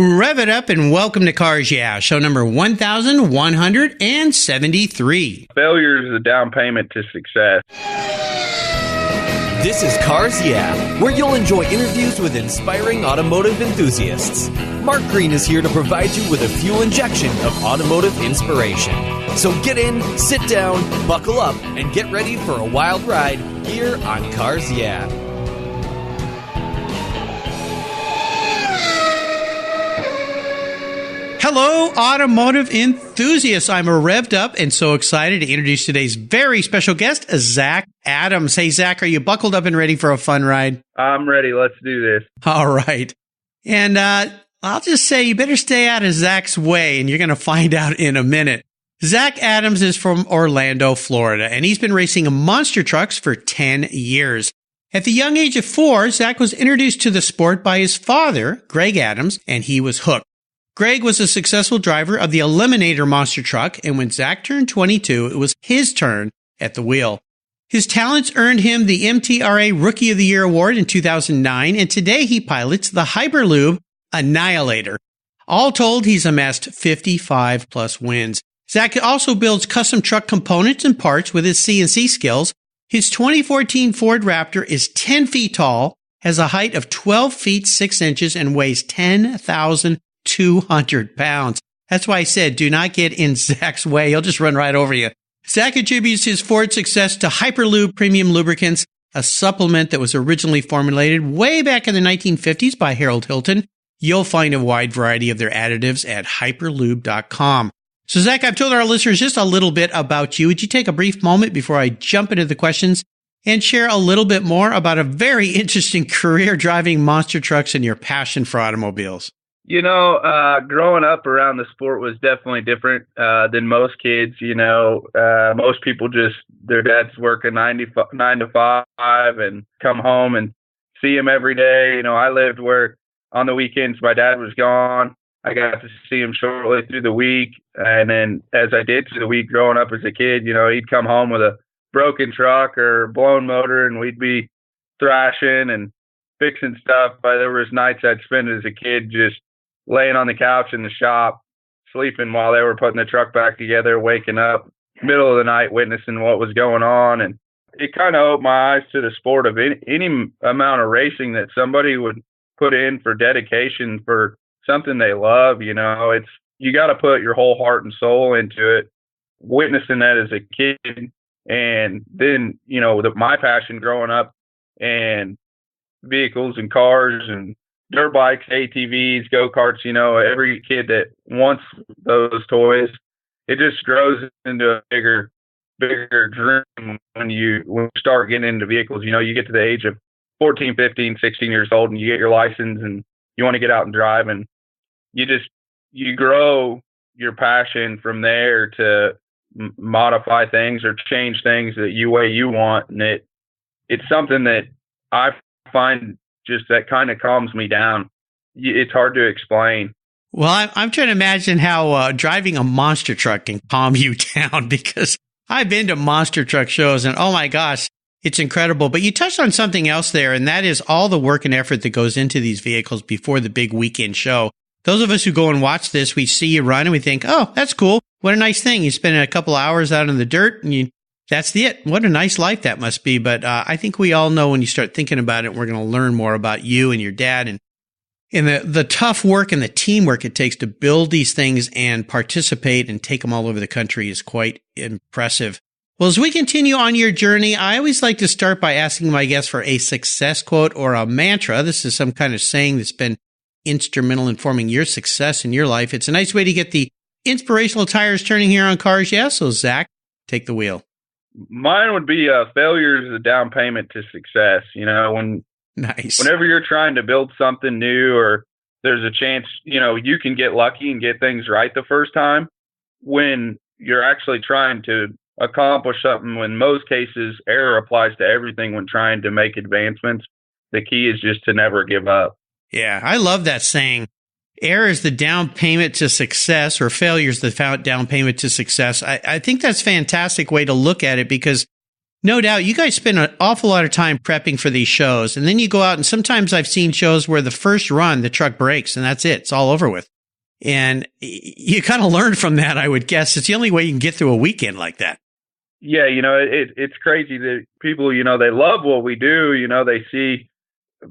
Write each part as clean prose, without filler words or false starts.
Rev it up and welcome to Cars Yeah, show number 1173. Failure is a down payment to success. This is Cars Yeah, where you'll enjoy interviews with inspiring automotive enthusiasts. Mark Green is here to provide you with a fuel injection of automotive inspiration. So get in, sit down, buckle up, and get ready for a wild ride here on Cars Yeah. Hello, automotive enthusiasts. I'm revved up and so excited to introduce today's very special guest, Zach Adams. Hey, Zach, are you buckled up and ready for a fun ride? I'm ready. Let's do this. All right. And I'll just say you better stay out of Zach's way, and you're going to find out in a minute. Zach Adams is from Orlando, Florida, and he's been racing monster trucks for 10 years. At the young age of 4, Zach was introduced to the sport by his father, Greg Adams, and he was hooked. Greg was a successful driver of the Eliminator Monster Truck, and when Zach turned 22, it was his turn at the wheel. His talents earned him the MTRA Rookie of the Year award in 2009, and today he pilots the Hy-Per-Lube Annihilator. All told, he's amassed 55 plus wins. Zach also builds custom truck components and parts with his CNC skills. His 2014 Ford Raptor is 10 feet tall, has a height of 12 feet 6 inches, and weighs 10,200 pounds. That's why I said, do not get in Zach's way. He'll just run right over you. Zach attributes his Ford success to Hy-Per-Lube Premium Lubricants, a supplement that was originally formulated way back in the 1950s by Harold Hilton. You'll find a wide variety of their additives at Hy-Per-Lube.com. So Zach, I've told our listeners just a little bit about you. Would you take a brief moment before I jump into the questions and share a little bit more about a very interesting career driving monster trucks and your passion for automobiles? You know, growing up around the sport was definitely different than most kids. You know, most people just, their dad's working 9 to 5 and come home and see him every day. You know, I lived where on the weekends my dad was gone. I got to see him shortly through the week. And then as I did through the week growing up as a kid, you know, he'd come home with a broken truck or blown motor and we'd be thrashing and fixing stuff. But there was nights I'd spend as a kid just laying on the couch in the shop, sleeping while they were putting the truck back together, waking up middle of the night, witnessing what was going on. And it kind of opened my eyes to the sport of any amount of racing that somebody would put in for dedication for something they love. You know, you got to put your whole heart and soul into it. Witnessing that as a kid, and then, you know, my passion growing up and vehicles and cars and dirt bikes, ATVs, go-karts, you know, every kid that wants those toys, it just grows into a bigger dream when you start getting into vehicles. You know, you get to the age of 14, 15, 16 years old and you get your license and you want to get out and drive, and you grow your passion from there to modify things or change things the way you want. And it's something that I find just that kind of calms me down. It's hard to explain. Well, I'm trying to imagine how driving a monster truck can calm you down, because I've been to monster truck shows and oh my gosh, it's incredible. But you touched on something else there, and that is all the work and effort that goes into these vehicles before the big weekend show. Those of us who go and watch this, we see you run and we think, oh, that's cool. What a nice thing. You spend a couple hours out in the dirt and that's it. What a nice life that must be. But I think we all know when you start thinking about it, we're going to learn more about you and your dad and the tough work and the teamwork it takes to build these things and participate and take them all over the country is quite impressive. Well, as we continue on your journey, I always like to start by asking my guests for a success quote or a mantra. This is some kind of saying that's been instrumental in forming your success in your life. It's a nice way to get the inspirational tires turning here on Cars Yeah. So Zach, take the wheel. Mine would be failure is a down payment to success. You know, whenever you're trying to build something new, or there's a chance, you know, you can get lucky and get things right the first time. When you're actually trying to accomplish something, in most cases, error applies to everything when trying to make advancements. The key is just to never give up. Yeah, I love that saying. Error is the down payment to success, or failure is the down payment to success. I think that's a fantastic way to look at it, because No doubt. You guys spend an awful lot of time prepping for these shows, and then you go out, and sometimes I've seen shows where the first run, the truck breaks, and that's it. It's all over with. And you kind of learn from that, I would guess. It's the only way you can get through a weekend like that. Yeah, it's crazy that people, they love what we do. They see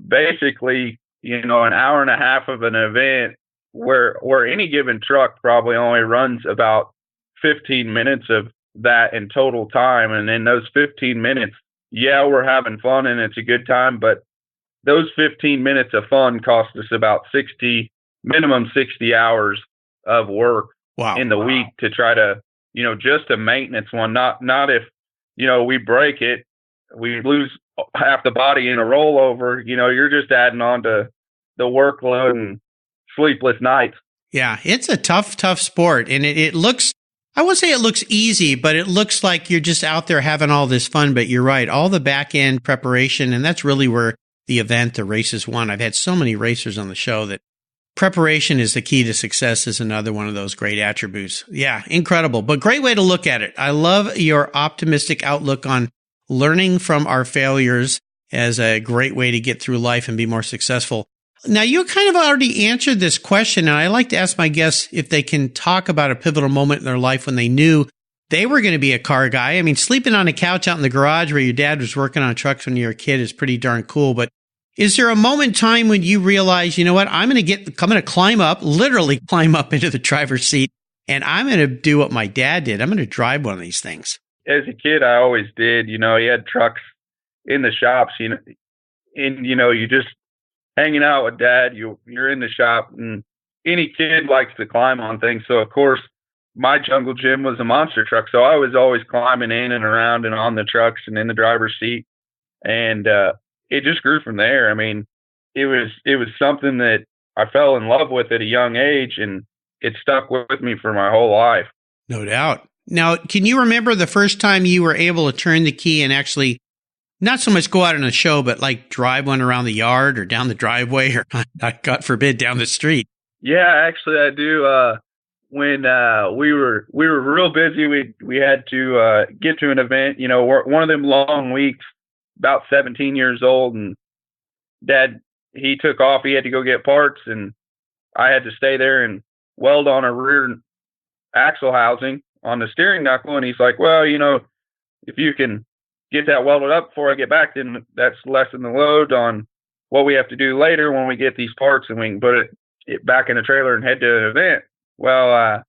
basically, an hour and a half of an event where any given truck probably only runs about 15 minutes of that in total time. And in those 15 minutes, yeah, we're having fun and it's a good time, but those 15 minutes of fun cost us about minimum 60 hours of work in the week to try to, just a maintenance one, not if, we break it, we lose half the body in a rollover, you're just adding on to the workload and sleepless nights. Yeah, it's a tough sport. And it looks, I won't say it looks easy, but it looks like you're just out there having all this fun. But you're right, all the back end preparation, and that's really where the race is won. I've had so many racers on the show that preparation is the key to success is another one of those great attributes. Yeah, incredible, but great way to look at it. I love your optimistic outlook on learning from our failures as a great way to get through life and be more successful. Now, you kind of already answered this question, and I like to ask my guests if they can talk about a pivotal moment in their life when they knew they were going to be a car guy. I mean, sleeping on a couch out in the garage where your dad was working on trucks when you were a kid is pretty darn cool, but is there a moment in time when you realize, you know what, I'm going to climb up, literally climb up into the driver's seat, and I'm going to do what my dad did. I'm going to drive one of these things. As a kid, I always did. He had trucks in the shops, and, you just hanging out with dad, you're in the shop, and any kid likes to climb on things. So, of course, my jungle gym was a monster truck. So I was always climbing in and around and on the trucks and in the driver's seat. And, it just grew from there. I mean, it was something that I fell in love with at a young age, and it stuck with me for my whole life. No doubt. Now, can you remember the first time you were able to turn the key and actually not so much go out on a show, but like drive one around the yard or down the driveway or, God forbid, down the street? Yeah, actually I do. When we were real busy, we had to get to an event, one of them long weeks, about 17 years old, and dad, he took off. He had to go get parts, and I had to stay there and weld on a rear axle housing on the steering knuckle. And he's like, well, if you can get that welded up before I get back, then that's lessen the load on what we have to do later when we get these parts, and we can put it back in the trailer and head to an event. Well, I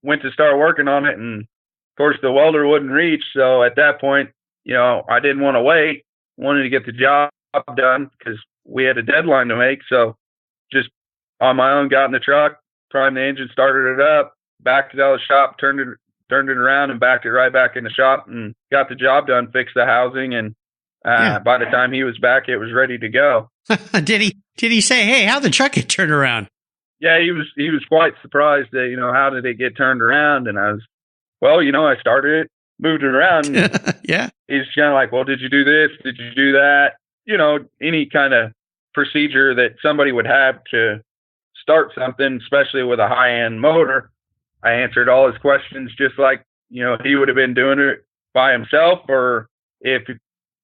went to start working on it, and of course the welder wouldn't reach. So at that point, I didn't want to wait. Wanted to get the job done because we had a deadline to make. So just on my own, got in the truck, primed the engine, started it up, backed it out of the shop, turned it around and backed it right back in the shop and got the job done, fixed the housing. And by the time he was back, it was ready to go. Did he say, hey, how'd the truck get turned around? Yeah, he was quite surprised that, how did it get turned around? And I was, well, I started it, moved it around. Yeah. He's kind of like, well, did you do this? Did you do that? Any kind of procedure that somebody would have to start something, especially with a high-end motor. I answered all his questions just like, he would have been doing it by himself, or if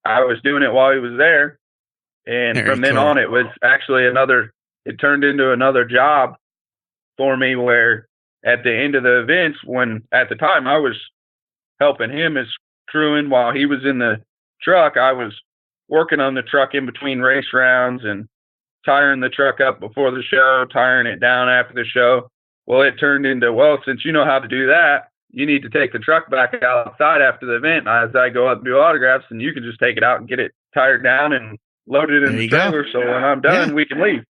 I was doing it while he was there. And from then on, it was actually it turned into another job for me, where at the end of the events, when at the time I was helping him as crewing while he was in the truck, I was working on the truck in between race rounds and tiring the truck up before the show, tiring it down after the show. Well, it turned into, well, since you know how to do that, you need to take the truck back outside after the event as I go up and do autographs, and you can just take it out and get it tired down and load it in the trailer. So when I'm done, we can leave.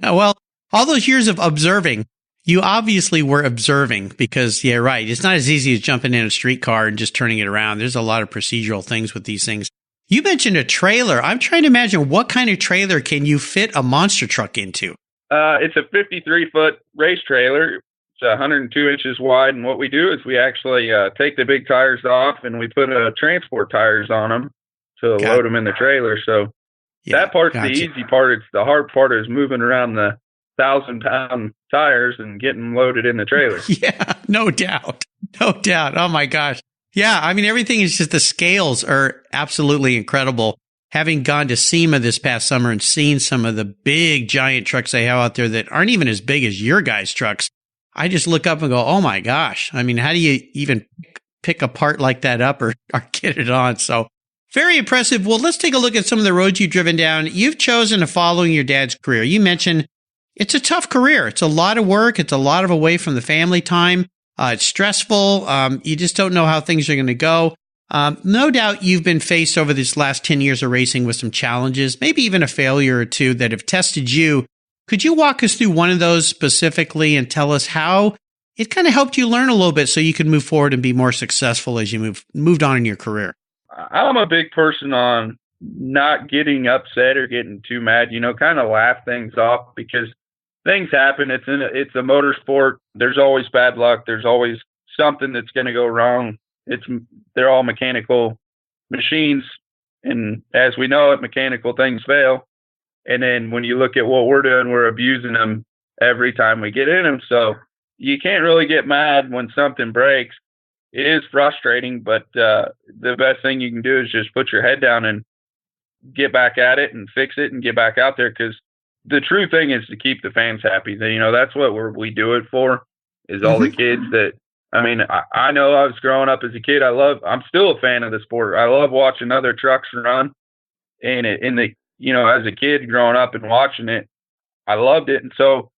Well, all those years of observing, you obviously were observing because, yeah, right. It's not as easy as jumping in a streetcar and just turning it around. There's a lot of procedural things with these things. You mentioned a trailer. I'm trying to imagine what kind of trailer can you fit a monster truck into? It's a 53-foot race trailer. It's 102 inches wide. And what we do is we actually take the big tires off and we put transport tires on them to load them in the trailer. So that part's the easy part. It's the hard part is moving around the 1,000-pound tires and getting them loaded in the trailer. Yeah, no doubt. No doubt. Oh, my gosh. Yeah, I mean, everything is just, the scales are absolutely incredible. Having gone to SEMA this past summer and seen some of the big giant trucks they have out there that aren't even as big as your guys' trucks, I just look up and go, oh my gosh. I mean, how do you even pick a part like that up or get it on? So very impressive. Well, let's take a look at some of the roads you've driven down. You've chosen to follow your dad's career. You mentioned it's a tough career. It's a lot of work. It's a lot of away from the family time. It's stressful. You just don't know how things are going to go. No doubt you've been faced over this last 10 years of racing with some challenges, maybe even a failure or two that have tested you. Could you walk us through one of those specifically and tell us how it kind of helped you learn a little bit so you could move forward and be more successful as you moved on in your career? I'm a big person on not getting upset or getting too mad, kind of laugh things off because things happen. It's a motorsport. There's always bad luck. There's always something that's going to go wrong. They're all mechanical machines. And as we know it, mechanical things fail. And then when you look at what we're doing, we're abusing them every time we get in them. So you can't really get mad when something breaks. It is frustrating, but the best thing you can do is just put your head down and get back at it and fix it and get back out there. Because the true thing is to keep the fans happy. That's what we do it for, is all the kids that, I know I was growing up as a kid. I'm still a fan of the sport. I love watching other trucks run. And as a kid growing up and watching it, I loved it. And so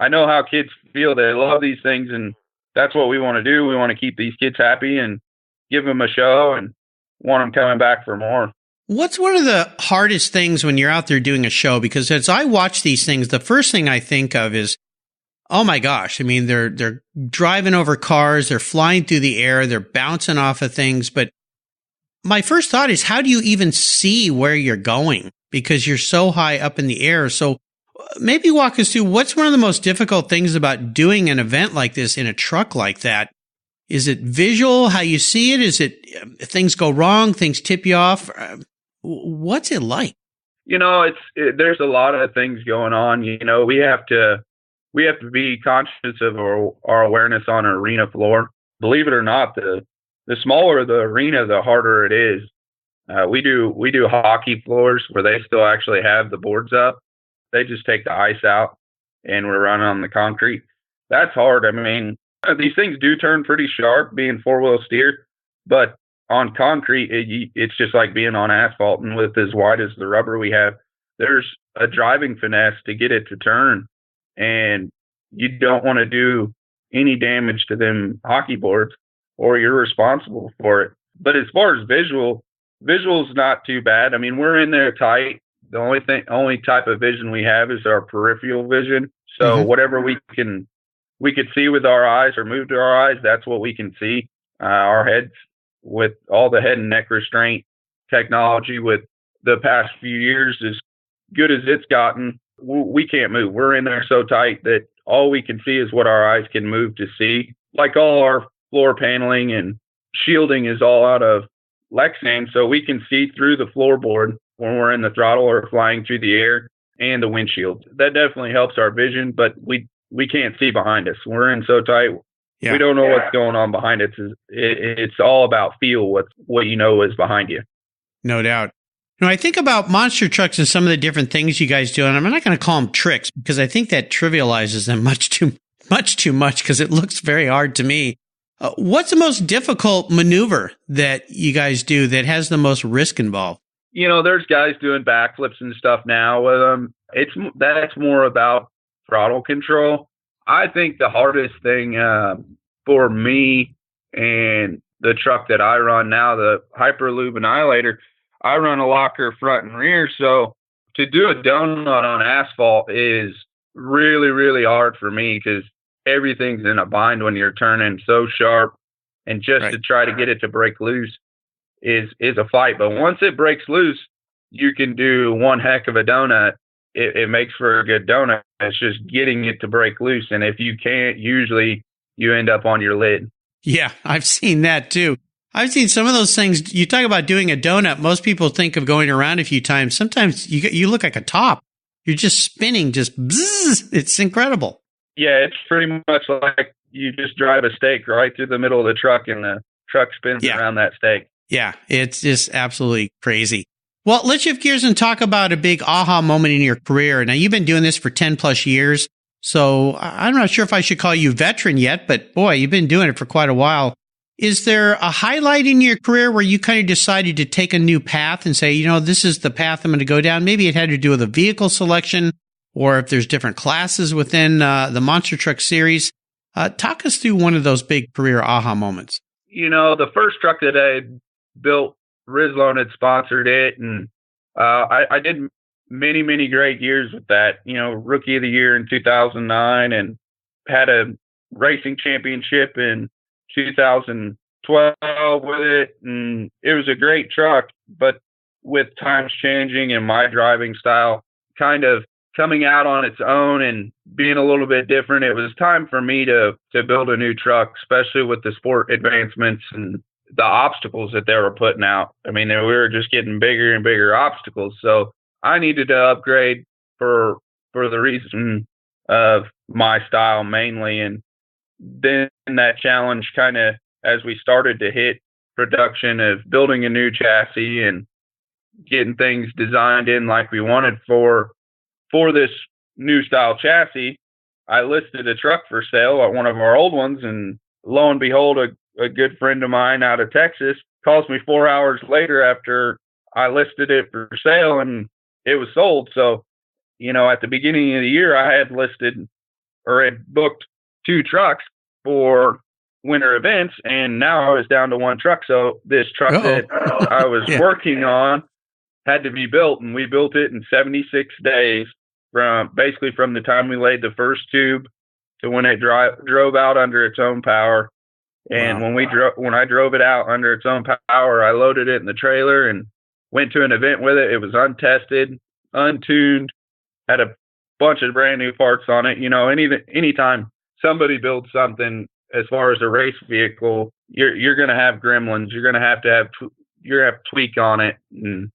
I know how kids feel. They love these things, and that's what we want to do. We want to keep these kids happy and give them a show and want them coming back for more. What's one of the hardest things when you're out there doing a show? Because as I watch these things, the first thing I think of is, oh my gosh, they're driving over cars, they're flying through the air, they're bouncing off of things. But my first thought is, how do you even see where you're going? Because you're so high up in the air. So maybe walk us through what's one of the most difficult things about doing an event like this in a truck like that. Is it visual, how you see it? Is it things go wrong, things tip you off? What's it like? There's a lot of things going on. We have to be conscious of our awareness on an arena floor. Believe it or not, the smaller the arena, the harder it is. We do hockey floors where they still actually have the boards up. They just take the ice out and we're running on the concrete. That's hard. These things do turn pretty sharp being four-wheel steer, but on concrete, it's just like being on asphalt. And with as wide as the rubber we have, there's a driving finesse to get it to turn. And you don't want to do any damage to them hockey boards or you're responsible for it. But as far as visual's not too bad. We're in there tight. The only type of vision we have is our peripheral vision. So whatever we could see with our eyes or move to our eyes, that's what we can see. Our heads, with all the head and neck restraint technology with the past few years, as good as it's gotten, we can't move. We're in there so tight that all we can see is what our eyes can move to see. Like all our floor paneling and shielding is all out of Lexan, so we can see through the floorboard when we're in the throttle or flying through the air, and the windshield. That definitely helps our vision, but we can't see behind us. We're in so tight. Yeah. We don't know what's going on behind us. It's all about feel, what you know is behind you. No doubt. I think about monster trucks and some of the different things you guys do, and I'm not going to call them tricks because I think that trivializes them much too much because it looks very hard to me. What's the most difficult maneuver that you guys do that has the most risk involved? There's guys doing backflips and stuff now with them. That's more about throttle control. I think the hardest thing for me and the truck that I run now, the Hy-Per-Lube Annihilator, I run a locker front and rear. So to do a donut on asphalt is really, really hard for me because everything's in a bind when you're turning so sharp, and just to try to get it to break loose is a fight. But once it breaks loose, you can do one heck of a donut. It makes for a good donut. It's just getting it to break loose. And if you can't, usually you end up on your lid. Yeah, I've seen that too. I've seen some of those things. You talk about doing a donut. Most people think of going around a few times. Sometimes you look like a top. You're just spinning, just bzzz. It's incredible. Yeah, it's pretty much like you just drive a steak right through the middle of the truck, and the truck spins around that stake. Yeah, it's just absolutely crazy. Well, let's shift gears and talk about a big aha moment in your career. Now, you've been doing this for 10 plus years, so I'm not sure if I should call you veteran yet, but boy, you've been doing it for quite a while. Is there a highlight in your career where you kind of decided to take a new path and say, this is the path I'm going to go down? Maybe it had to do with a vehicle selection, or if there's different classes within the Monster Truck series. Talk us through one of those big career aha moments. The first truck that I built, Rizlone had sponsored it, and I did many, many great years with that. Rookie of the Year in 2009, and had a racing championship in 2012 with it, and it was a great truck. But with times changing and my driving style kind of coming out on its own and being a little bit different, it was time for me to build a new truck, especially with the sport advancements and the obstacles that they were putting out. I mean, we were just getting bigger and bigger obstacles. So I needed to upgrade for the reason of my style mainly. And then that challenge kind of, as we started to hit production of building a new chassis and getting things designed in like we wanted for this new style chassis, I listed a truck for sale at one of our old ones, and lo and behold, a good friend of mine out of Texas calls me 4 hours later after I listed it for sale, and it was sold. So, at the beginning of the year, I had booked 2 trucks for winter events, and now I was down to 1 truck. So this truck that I was working on had to be built, and we built it in 76 days from the time we laid the first tube to when it drove out under its own power. And when I drove it out under its own power, I loaded it in the trailer and went to an event with it. It was untested, untuned, had a bunch of brand new parts on it. Anytime somebody builds something as far as a race vehicle, you're going to have gremlins. You're going to have tweak on it and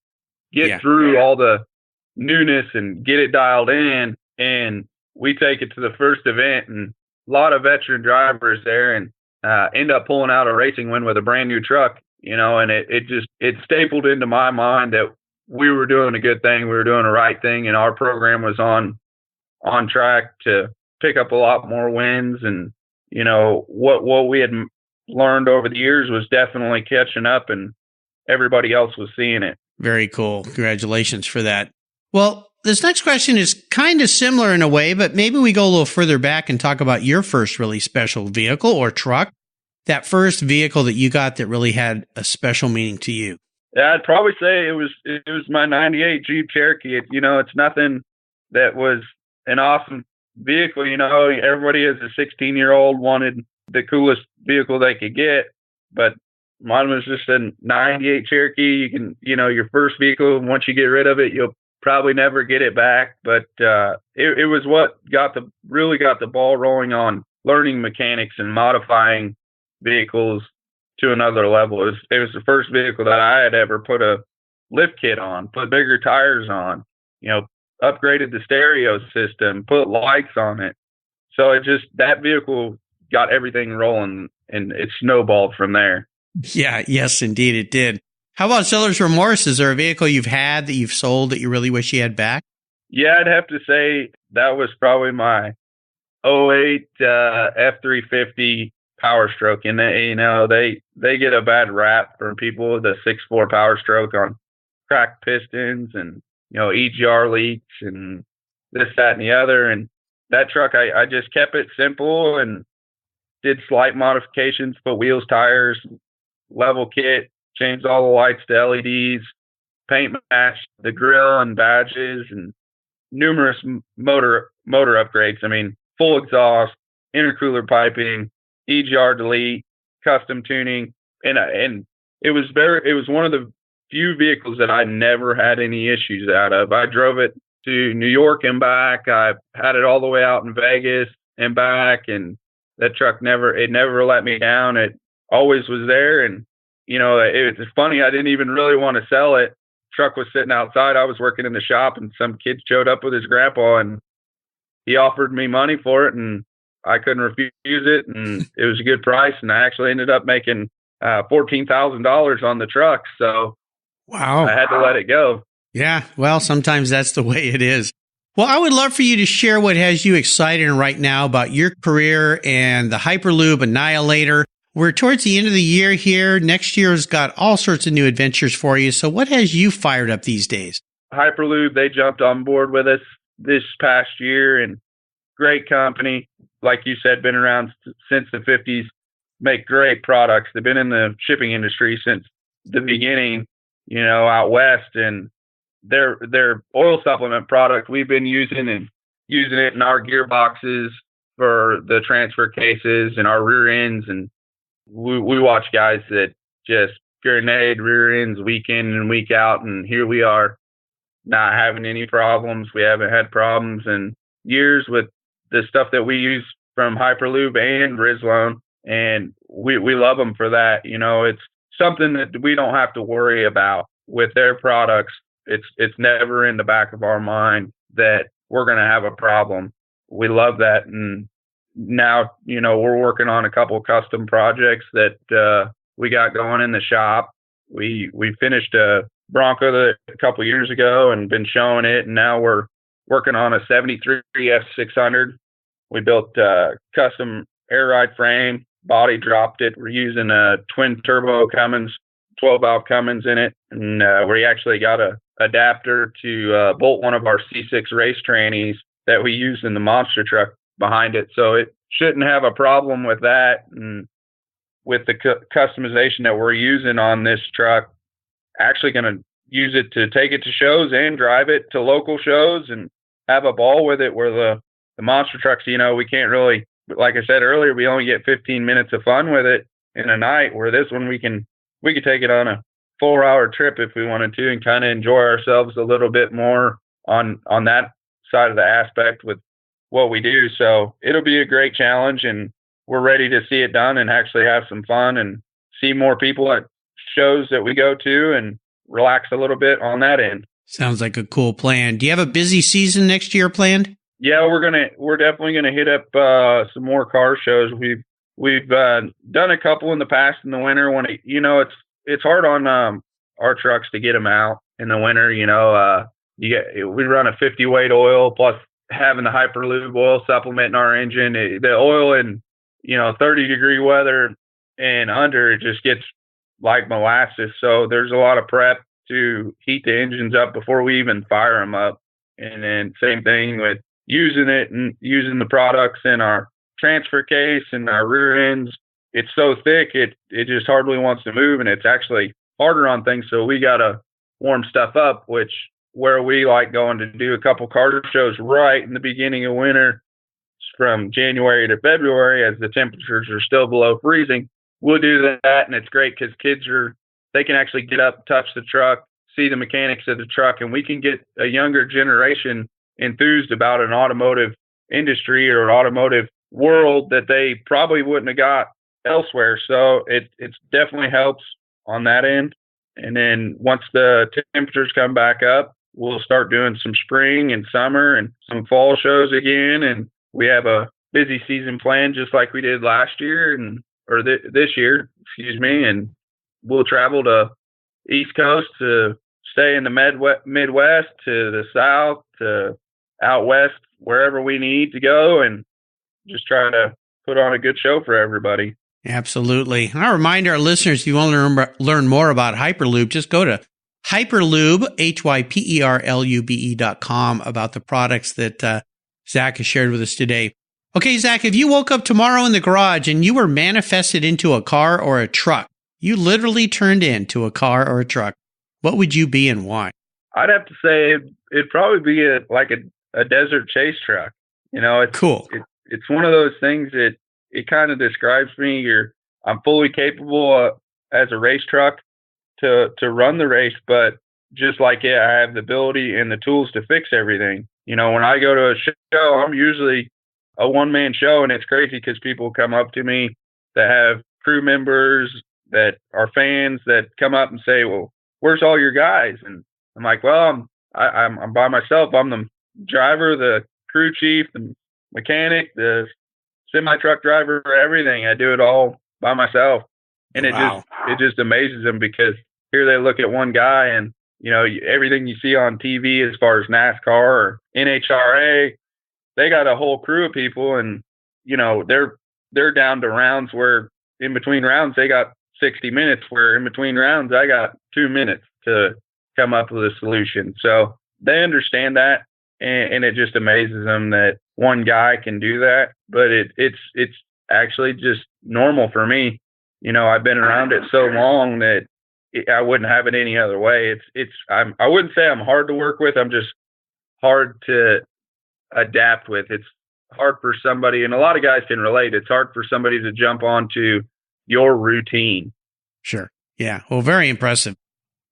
get through all the newness and get it dialed in. And we take it to the first event, and a lot of veteran drivers there, and end up pulling out a racing win with a brand new truck, and it stapled into my mind that we were doing a good thing. We were doing the right thing, and our program was on track to pick up a lot more wins. And, what we had learned over the years was definitely catching up, and everybody else was seeing it. Very cool. Congratulations for that. Well, this next question is kind of similar in a way, but maybe we go a little further back and talk about your first really special vehicle or truck, that first vehicle that you got that really had a special meaning to you. Yeah, I'd probably say it was my 98 Jeep Cherokee. It's nothing that was an awesome vehicle. Everybody as a 16-year-old wanted the coolest vehicle they could get, but mine was just a 98 Cherokee. You can, your first vehicle, once you get rid of it, you'll probably never get it back. But it was what really got the ball rolling on learning mechanics and modifying vehicles to another level. It was the first vehicle that I had ever put a lift kit on, put bigger tires on, upgraded the stereo system, put lights on it. So that vehicle got everything rolling, and it snowballed from there. Yeah, yes, indeed it did. How about seller's remorse? Is there a vehicle you've had that you've sold that you really wish you had back? Yeah, I'd have to say that was probably my 08 F350 Power Stroke. And they get a bad rap from people with a 6.4 Power Stroke on cracked pistons and EGR leaks and this, that, and the other. And that truck, I just kept it simple and did slight modifications, put wheels, tires, level kit, changed all the lights to LEDs, paint matched the grill and badges, and numerous motor upgrades. I mean, full exhaust, intercooler piping, EGR delete, custom tuning, and it was one of the few vehicles that I never had any issues out of. I drove it to New York and back. I had it all the way out in Vegas and back, and that truck never let me down. It always was there. And it's funny, I didn't even really want to sell it. Truck was sitting outside. I was working in the shop, and some kid showed up with his grandpa, and he offered me money for it, and I couldn't refuse it. And it was a good price. And I actually ended up making $14,000 on the truck. So Wow. I had to let it go. Yeah, well, sometimes that's the way it is. Well, I would love for you to share what has you excited right now about your career and the Hy-Per-Lube Annihilator. We're towards the end of the year here. Next year's got all sorts of new adventures for you. So what has you fired up these days? Hy-Per-Lube, they jumped on board with us this past year, and great company. Like you said, been around since the 50s, make great products. They've been in the shipping industry since the beginning, out west, and their oil supplement product we've been using it in our gearboxes for the transfer cases and our rear ends. And we watch guys that just grenade rear ends week in and week out, and here we are not having any problems. We haven't had problems in years with the stuff that we use from Hy-Per-Lube and Rizlone, and we love them for that. It's something that we don't have to worry about with their products. It's never in the back of our mind that we're going to have a problem. We love that. And now, we're working on a couple of custom projects that we got going in the shop. We finished a Bronco a couple of years ago and been showing it, and now we're working on a 73 F600. We built a custom air ride frame, body dropped it. We're using a twin turbo Cummins, 12 valve Cummins in it, and we actually got a adapter to bolt one of our C6 race trannies that we use in the monster truck behind it. So it shouldn't have a problem with that. And with the customization that we're using on this truck, actually going to use it to take it to shows and drive it to local shows and have a ball with it, where the monster trucks, we can't really, like I said earlier, we only get 15 minutes of fun with it in a night, where this one we could take it on a 4-hour trip if we wanted to, and kind of enjoy ourselves a little bit more on that side of the aspect with what we do. So it'll be a great challenge, and we're ready to see it done and actually have some fun and see more people at shows that we go to and relax a little bit on that end. Sounds like a cool plan. Do you have a busy season next year planned? Yeah, we're definitely gonna hit up some more car shows. We've done a couple in the past in the winter when it's hard on our trucks to get them out in the winter. We run a 50 weight oil, plus having the Hy-Per-Lube oil supplement in our engine. The oil in 30-degree weather and under, it just gets like molasses. So there's a lot of prep to heat the engines up before we even fire them up. And then same thing with using it and using the products in our transfer case and our rear ends. It's so thick, it just hardly wants to move, and it's actually harder on things. So we got to warm stuff up, where we like going to do a couple car shows right in the beginning of winter, from January to February, as the temperatures are still below freezing. We'll do that, and it's great because kids they can actually get up, touch the truck, see the mechanics of the truck, and we can get a younger generation enthused about an automotive industry or an automotive world that they probably wouldn't have got elsewhere. So it definitely helps on that end. And then once the temperatures come back up, we'll start doing some spring and summer and some fall shows again. And we have a busy season planned, just like we did last year this year, and we'll travel to East Coast to stay in the Midwest, to the South, to out West, wherever we need to go, and just try to put on a good show for everybody. Absolutely. And I remind our listeners, if you want to learn more about Hy-Per-Lube, just go to Hy-Per-Lube, Hyperlube.com, about the products that Zach has shared with us today. Okay, Zach, if you woke up tomorrow in the garage and you were manifested into a car or a truck, you literally turned into a car or a truck, what would you be and why? I'd have to say it'd probably be a desert chase truck. It's cool. It's one of those things that it kind of describes me. I'm fully capable as a race truck to run the race, but just like it, I have the ability and the tools to fix everything. When I go to a show, I'm usually a one-man show, and it's crazy because people come up to me that have crew members that are fans that come up and say, "Well, where's all your guys?" And I'm like, "Well, I'm by myself. I'm the driver, the crew chief, the mechanic, the semi-truck driver, everything. I do it all by myself." And Wow. it just amazes them, because here they look at one guy and, everything you see on TV as far as NASCAR or NHRA, they got a whole crew of people, and, they're down to rounds where in between rounds they got 60 minutes, where in between rounds I got 2 minutes to come up with a solution. So they understand that, and it just amazes them that one guy can do that. But it's actually just normal for me. I've been around it so long that I wouldn't have it any other way. I wouldn't say I'm hard to work with. I'm just hard to adapt with. It's hard for somebody, and a lot of guys can relate. It's hard for somebody to jump onto your routine. Sure. Yeah. Well, very impressive.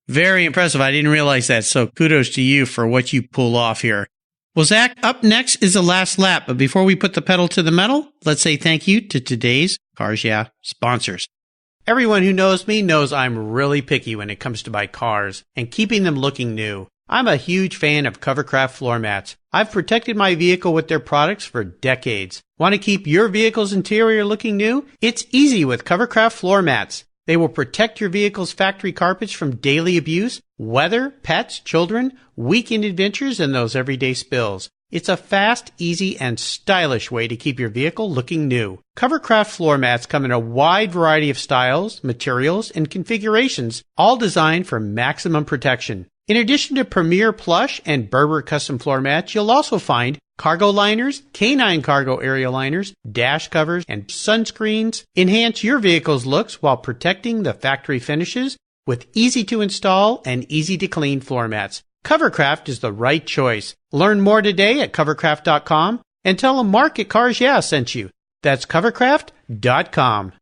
Very impressive. I didn't realize that. So kudos to you for what you pull off here. Well, Zach, up next is the last lap. But before we put the pedal to the metal, let's say thank you to today's Cars Yeah sponsors. Everyone who knows me knows I'm really picky when it comes to my cars and keeping them looking new. I'm a huge fan of Covercraft floor mats. I've protected my vehicle with their products for decades. Want to keep your vehicle's interior looking new? It's easy with Covercraft floor mats. They will protect your vehicle's factory carpets from daily abuse, weather, pets, children, weekend adventures, and those everyday spills. It's a fast, easy, and stylish way to keep your vehicle looking new. Covercraft floor mats come in a wide variety of styles, materials, and configurations, all designed for maximum protection. In addition to Premier Plush and Berber custom floor mats, you'll also find cargo liners, canine cargo area liners, dash covers, and sunscreens. Enhance your vehicle's looks while protecting the factory finishes with easy-to-install and easy-to-clean floor mats. Covercraft is the right choice. Learn more today at covercraft.com and tell them Mark at Cars Yeah sent you. That's covercraft.com.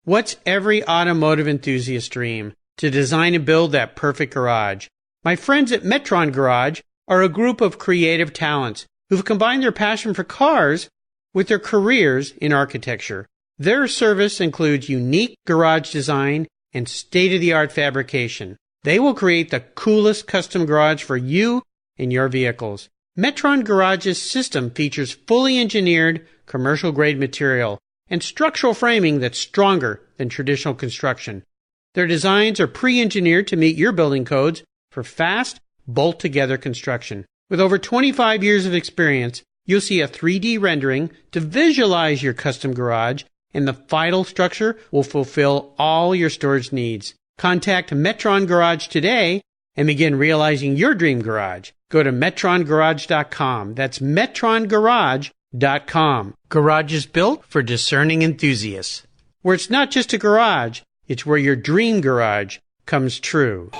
What's every automotive enthusiast's dream? To design and build that perfect garage. My friends at Metron Garage are a group of creative talents who've combined their passion for cars with their careers in architecture. Their service includes unique garage design and state-of-the-art fabrication. They will create the coolest custom garage for you and your vehicles. Metron Garage's system features fully engineered commercial-grade material and structural framing that's stronger than traditional construction. Their designs are pre-engineered to meet your building codes for fast, bolt-together construction. With over 25 years of experience, you'll see a 3D rendering to visualize your custom garage, and the final structure will fulfill all your storage needs. Contact Metron Garage today and begin realizing your dream garage. Go to metrongarage.com. That's metrongarage.com. Garage is built for discerning enthusiasts. Where it's not just a garage, it's where your dream garage comes true.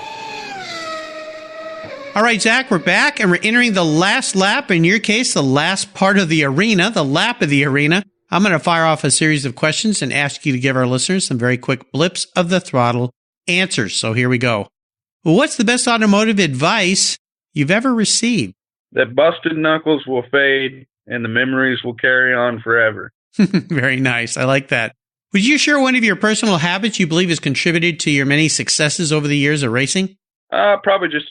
All right, Zach, we're back, and we're entering the last lap. In your case, the last part of the arena, the lap of the arena. I'm going to fire off a series of questions and ask you to give our listeners some very quick blips of the throttle answers. So here we go. What's the best automotive advice you've ever received? That busted knuckles will fade and the memories will carry on forever. Very nice. I like that. Would you share one of your personal habits you believe has contributed to your many successes over the years of racing? Probably just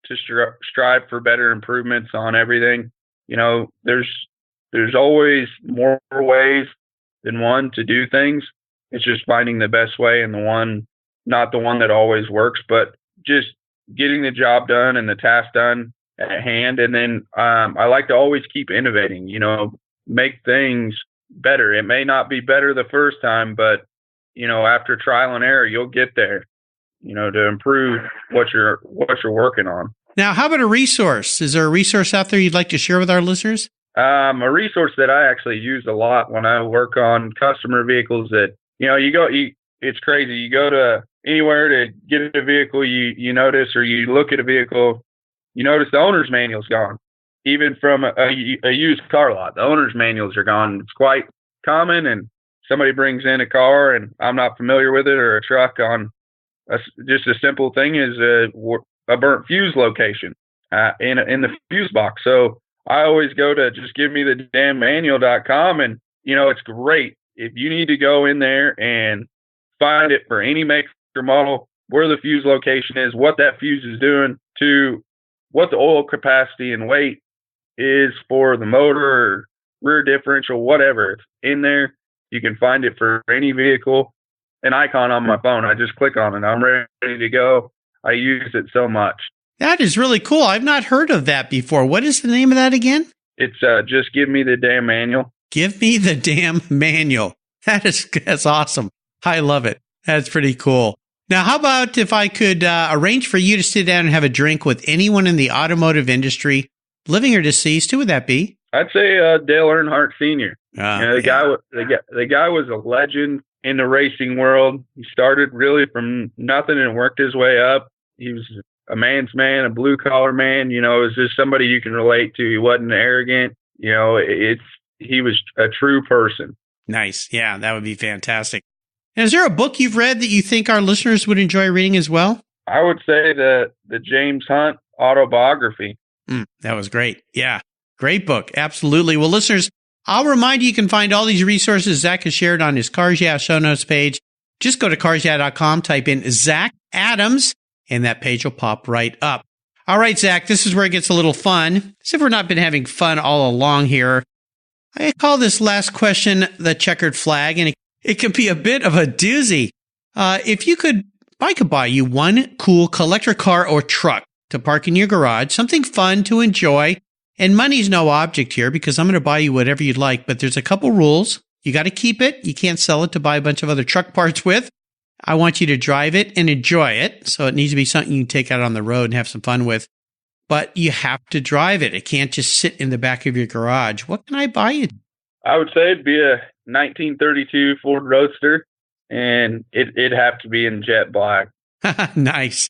to strive for better improvements on everything. There's always more ways than one to do things. It's just finding the best way, and not the one that always works, but just getting the job done and the task done at hand. And then I like to always keep innovating, make things better. It may not be better the first time, but after trial and error, you'll get there, to improve what you're working on. Now, how about a resource? Is there a resource out there you'd like to share with our listeners? A resource that I actually use a lot when I work on customer vehicles that, it's crazy. You go to anywhere to get a vehicle, you notice, or you look at a vehicle, you notice the owner's manual's gone. Even from a used car lot, the owner's manuals are gone. It's quite common, and somebody brings in a car and I'm not familiar with it, or a truck on just a simple thing is a burnt fuse location in the fuse box. So I always go to just give me the damn manual.com, and it's great if you need to go in there and find it for any make or model, where the fuse location is, what that fuse is doing, to what the oil capacity and weight is for the motor or rear differential, whatever. It's in there. You can find it for any vehicle. an icon on my phone. I just click on it. I'm ready to go. I use it so much. That is really cool. I've not heard of that before. What is the name of that again? It's just give me the damn manual. Give me the damn manual. That's awesome. I love it. That's pretty cool. Now, how about if I could arrange for you to sit down and have a drink with anyone in the automotive industry, living or deceased? Who would that be? I'd say Dale Earnhardt Sr. The guy was a legend in the racing world. He started really from nothing and worked his way up. He was a man's man, a blue collar man. You know, it was just somebody you can relate to. He wasn't arrogant. You know, he was a true person. Nice. Yeah, that would be fantastic. And is there a book you've read that you think our listeners would enjoy reading as well? I would say the James Hunt autobiography. That was great. Yeah, great book. Absolutely. Well, listeners, I'll remind you can find all these resources Zach has shared on his Cars Yeah show notes page. Just go to carsyeah.com, type in Zach Adams, and that page will pop right up. All right, Zach, this is where it gets a little fun. As if we've not been having fun all along here. I call this last question the checkered flag, and it can be a bit of a doozy. If I could buy you one cool collector car or truck to park in your garage, something fun to enjoy, and money's no object here because I'm going to buy you whatever you'd like, but there's a couple rules. You got to keep it. You can't sell it to buy a bunch of other truck parts with. I want you to drive it and enjoy it, so it needs to be something you can take out on the road and have some fun with. But you have to drive it. It can't just sit in the back of your garage. What can I buy you? I would say it'd be a 1932 Ford Roadster, and it'd have to be in jet black. Nice.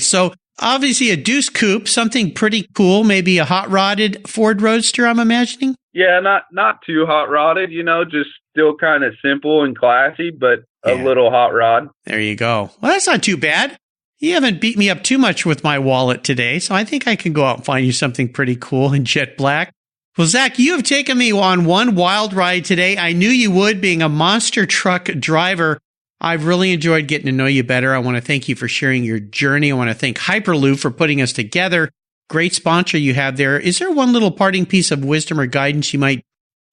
So obviously a Deuce Coupe, something pretty cool, maybe a hot-rodded Ford Roadster, I'm imagining? Yeah, not too hot-rodded, just still kind of simple and classy, but a little hot rod. There you go. Well, that's not too bad. You haven't beat me up too much with my wallet today, so I think I can go out and find you something pretty cool in jet black. Well, Zach, you have taken me on one wild ride today. I knew you would, being a monster truck driver. I've really enjoyed getting to know you better. I want to thank you for sharing your journey. I want to thank Hy-Per-Lube for putting us together. Great sponsor you have there. Is there one little parting piece of wisdom or guidance you might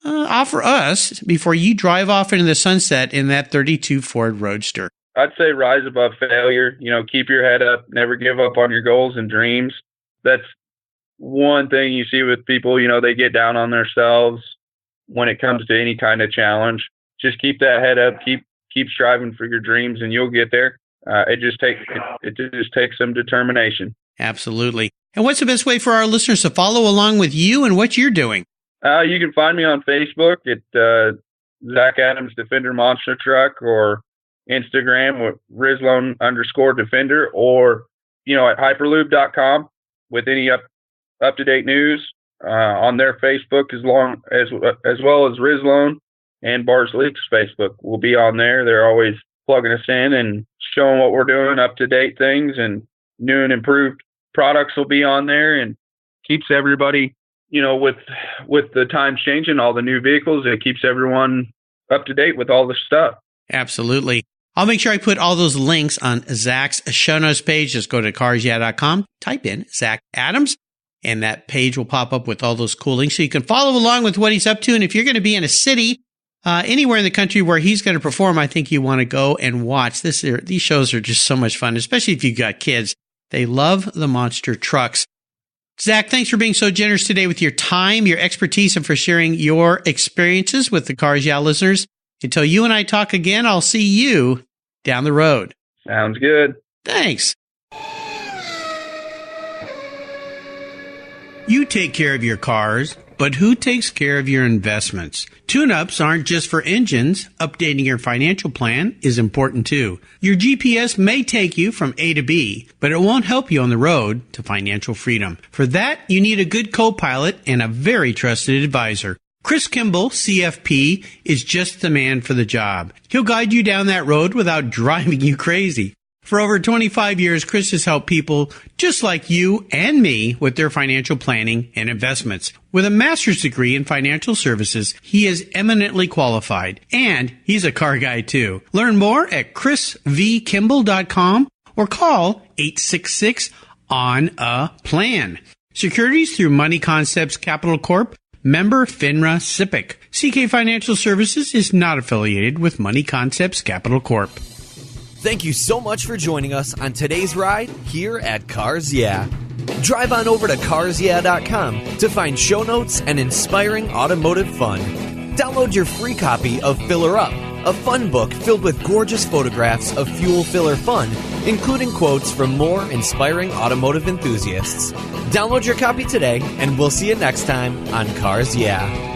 offer us before you drive off into the sunset in that 32 Ford Roadster? I'd say rise above failure. Keep your head up. Never give up on your goals and dreams. That's one thing you see with people. They get down on themselves when it comes to any kind of challenge. Just keep that head up. Keep striving for your dreams, and you'll get there. It just takes some determination. Absolutely. And what's the best way for our listeners to follow along with you and what you're doing? You can find me on Facebook at Zach Adams Defender Monster Truck, or Instagram with Rizlone_Defender, or at Hy-Per-Lube.com with any up-to-date news on their Facebook, as well as Rizlone and Bars Leaks Facebook. We'll be on there. They're always plugging us in and showing what we're doing, up-to-date things, and new and improved products will be on there, and keeps everybody, with the times changing, all the new vehicles, it keeps everyone up to date with all the stuff. Absolutely. I'll make sure I put all those links on Zach's show notes page. Just go to carsyeah.com, type in Zach Adams, and that page will pop up with all those cool links. So you can follow along with what he's up to. And if you're going to be in a city, anywhere in the country where he's going to perform, I think you want to go and watch. These shows are just so much fun, especially if you've got kids. They love the monster trucks. Zach, thanks for being so generous today with your time, your expertise, and for sharing your experiences with the Cars Yeah listeners. Until you and I talk again, I'll see you down the road. Sounds good. Thanks. You take care of your cars, but who takes care of your investments? Tune-ups aren't just for engines. Updating your financial plan is important too. Your GPS may take you from A to B, but it won't help you on the road to financial freedom. For that, you need a good co-pilot and a very trusted advisor. Chris Kimball, CFP, is just the man for the job. He'll guide you down that road without driving you crazy. For over 25 years, Chris has helped people just like you and me with their financial planning and investments. With a master's degree in financial services, he is eminently qualified, and he's a car guy too. Learn more at chrisvkimball.com or call 866-ON-A-PLAN. Securities through Money Concepts Capital Corp., member FINRA SIPC. CK Financial Services is not affiliated with Money Concepts Capital Corp. Thank you so much for joining us on today's ride here at Cars Yeah. Drive on over to carsyeah.com to find show notes and inspiring automotive fun. Download your free copy of Filler Up, a fun book filled with gorgeous photographs of fuel filler fun, including quotes from more inspiring automotive enthusiasts. Download your copy today, and we'll see you next time on Cars Yeah.